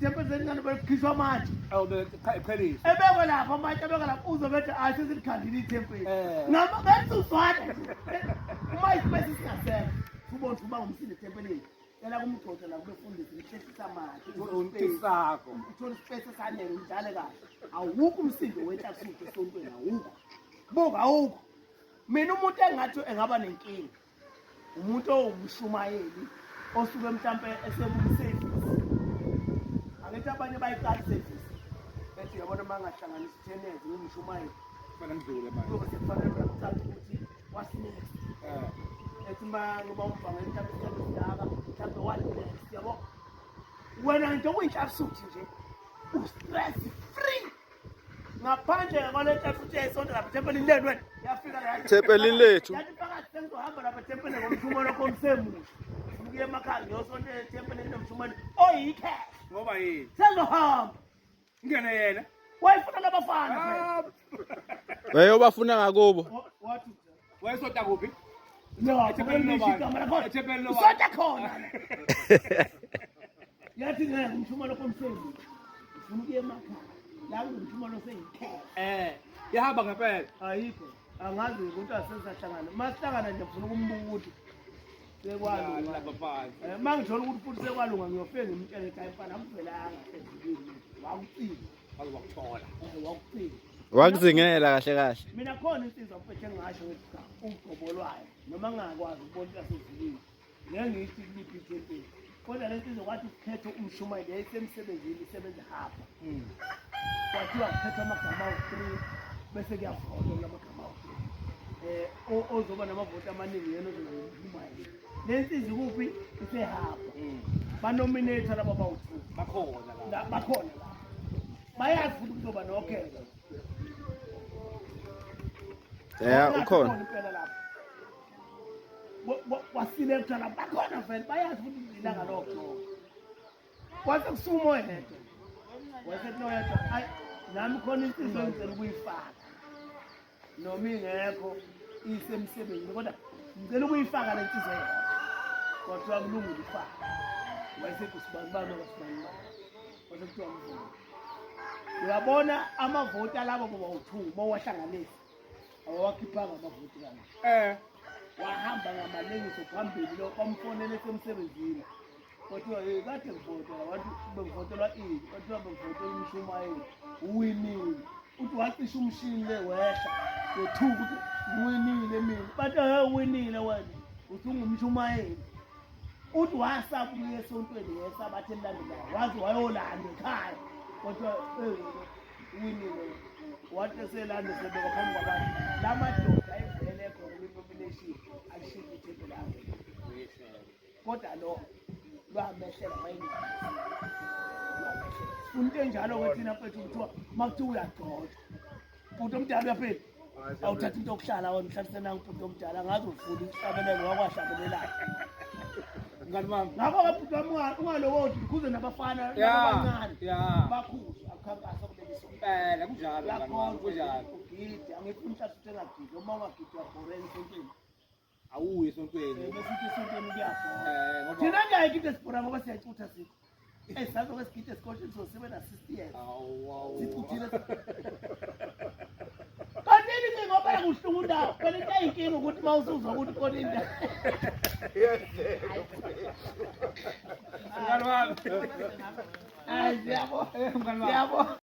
tempele ezincane belikhishwa manje Ephelisa. ebekwe lapha amanje ebekwe lapha uzobethi hayi sesilikhandile ithempeli bethi uzwane umayispesi singasekho ubona ukuthi uba ngumsinde ethempelini yala kumgcoda la kubefundisa ngihleshisa amanje Untisako. uthola isipesi esanele njalo kahle awukho umsindo wenhlasuthi esontweni awukho buka awukho mina umuntu engathi engaba nenkinga umuntu owumshumayeli osuke mhlambe esebukusevisi angithi abanye bayiqala service bethi yabona mangahlanganisa ithenezi ngumshumayeli Kufanele ngidlule manje. kuba sekufanele uyamthatha ukuthi what's next ethi ngoba umvanga mhlambe isidaka mhlambe what next yabo wena into kuyinhlasuthi nje u-stress free ngaphandle kwalento futhi yayisonto lapha ethempelini lenu wena yafika la Ethempelini lethu. yathi phakathi sengizohamba lapha ethempelini ngomshumo lokho omsemusha ukuya emakhaya ngiyosonto ethempelini nomshumane oyikhehle Ngoba yini? sezohamba Ngene yena. wayefuna labafana Bayobafuna ngakubo. wathi Wayesota kuphi? no Ethempelini lobani? Ethempelini lobani? sonto khona yathi ngumshumo lokho omsemusha ufuna ukuya emakhaya la ngumshumo loseyikhehle Yahamba ngempela. ayikho angazi ukuthi asesahlangana masihlangana nje ngifuna ukumbuka ukuthi sekwalunga Lapha. mangithola ukuthi futhi sekwalunga ngiyofika ngimtshele ekhaya mfana amvelanga sezibili wakucina Waze wakuthola. wakucina Wakuzingela kahle kahle. mina khona insizwa mfethu engingasho ukuthi ugqobolwayo noma ngingakwazi ukubona kasezibili ngeke ngiyithi kuliphi ithempeli kodwa le nsizwa kwathi ukhethe umshumayeli yayisemsebenzini isebenza hapha kwathiwa khetha amagama awu-3 bese kuyavotwa amagama awu-3 ozoba namavoti amaningi yena ozoba nomshumayeli le nsizwa kuphi isehapha banominatha laba bawu-2 Bakhona la. bakhona la bayazi futhi kuzoba nokheza Ukhona. impela lapho wasilektha lapho bakhona vele bayazi futhi ilanga lokugcoka kwase kusuma oyedwa wasethi noyedwa hayi nami khona insizwa engicela ukuyifaka noma ingekho isemsebenzini kodwa ngicela ukuyifaka le nsizwa yona kwathiwa kulungile ifaka wayesethi usibanibani okasibanibani wasekuthiwa mvula uyabona amavoti alabo boba-2 uma uwahlanganisa awawakhiphanga amavoti kanje wahamba ngamalengiso phambili lo bamfonele esemsebenzini kwathiwa kade ngivotela wathi bengivotelwa ini kwathiwa bengivotelwa umshumayeli uwinile uthi wacisha umshini le wehla wethuka ukuthi uwinile mina bathi uwinile wena uthi ungumshumayeli uthi wasaba ukuya esontweni ngesabatha elilandelayo waze wayolanda ekhaya kodwa uwinile wathi eselanda sebeka phambi kwabantu la madoda ayivele khona kwi-nomination alishiyile ithempeli lakhe kodwa lo lwamehlela mayinini sifuna enjalo-ke thina mfethu kuthiwa uma kuthiwa uyagcotshwa umuntu omdala uyaphela awuthatha into yokuhlala wena uhlalisena ngumuntu omdala ngaze ufuna ukuhlabelelo wakwahlabelelayo Ngani wami. ngakho-ke bhuti wami ungalokothi ukhuze nabafana abancane bakhuze akukhankasa kuleliso Impela kunjalo ngani wami kunjalo. ugide angifuni mhlawumbe engagidi uma ungagidi uyabhorela esontweni Awuye esontweni. besithi esontweni kuyabhora Ngoba thina ngiyayigidi esibhora ngoba siyayicutha sithi sazoke sigide esikoleni sizosebenza 60 years sicuthile kanti iningi ngoba kuhlungu ndawo phela into eyinkinga ukuthi uma usuzwa ukuthi khona into ngani wami. hayi siyabona